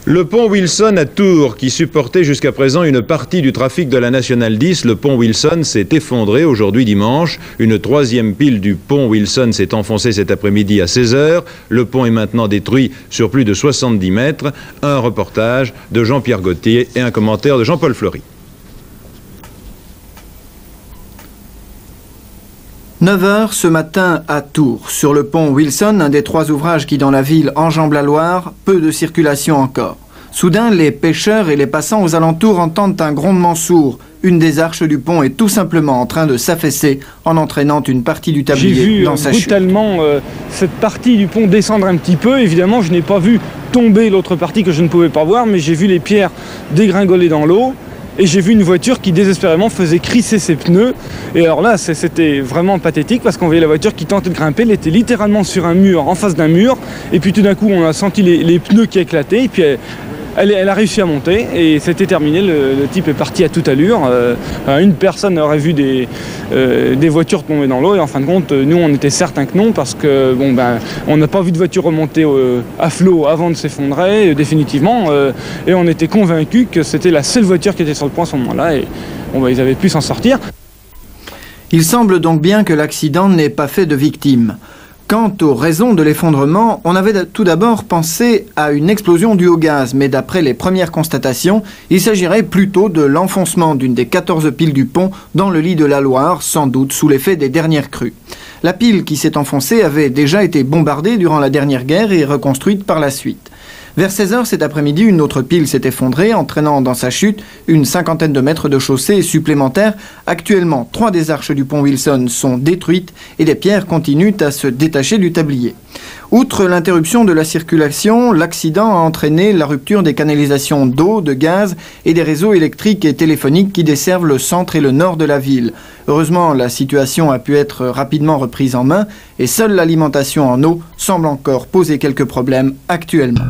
Le pont Wilson à Tours, qui supportait jusqu'à présent une partie du trafic de la Nationale 10, le pont Wilson s'est effondré aujourd'hui dimanche. Une troisième pile du pont Wilson s'est enfoncée cet après-midi à 16 h. Le pont est maintenant détruit sur plus de 70 mètres. Un reportage de Jean-Pierre Gauthier et un commentaire de Jean-Paul Fleury. 9 h ce matin à Tours, sur le pont Wilson, un des 3 ouvrages qui dans la ville enjambe la Loire, peu de circulation encore. Soudain, les pêcheurs et les passants aux alentours entendent un grondement sourd. Une des arches du pont est tout simplement en train de s'affaisser en entraînant une partie du tablier dans sa chute. J'ai vu brutalement cette partie du pont descendre un petit peu. Évidemment, je n'ai pas vu tomber l'autre partie que je ne pouvais pas voir, mais j'ai vu les pierres dégringoler dans l'eau. Et j'ai vu une voiture qui désespérément faisait crisser ses pneus. Et alors là, c'était vraiment pathétique parce qu'on voyait la voiture qui tentait de grimper. Elle était littéralement sur un mur, en face d'un mur. Et puis tout d'un coup, on a senti les pneus qui éclataient. Et puis elle a réussi à monter et c'était terminé. Le type est parti à toute allure. Une personne aurait vu des voitures tomber dans l'eau. Et en fin de compte, nous, on était certains que non parce que on n'a pas vu de voiture remonter à flot avant de s'effondrer, définitivement. Et on était convaincus que c'était la seule voiture qui était sur le pont à ce moment-là. Et ils avaient pu s'en sortir. Il semble donc bien que l'accident n'ait pas fait de victimes. Quant aux raisons de l'effondrement, on avait tout d'abord pensé à une explosion due au gaz, mais d'après les premières constatations, il s'agirait plutôt de l'enfoncement d'une des 14 piles du pont dans le lit de la Loire, sans doute sous l'effet des dernières crues. La pile qui s'est enfoncée avait déjà été bombardée durant la dernière guerre et reconstruite par la suite. Vers 16 h cet après-midi, une autre pile s'est effondrée, entraînant dans sa chute une 50aine de mètres de chaussée supplémentaires. Actuellement, 3 des arches du pont Wilson sont détruites et les pierres continuent à se détacher du tablier. Outre l'interruption de la circulation, l'accident a entraîné la rupture des canalisations d'eau, de gaz et des réseaux électriques et téléphoniques qui desservent le centre et le nord de la ville. Heureusement, la situation a pu être rapidement reprise en main et seule l'alimentation en eau semble encore poser quelques problèmes actuellement.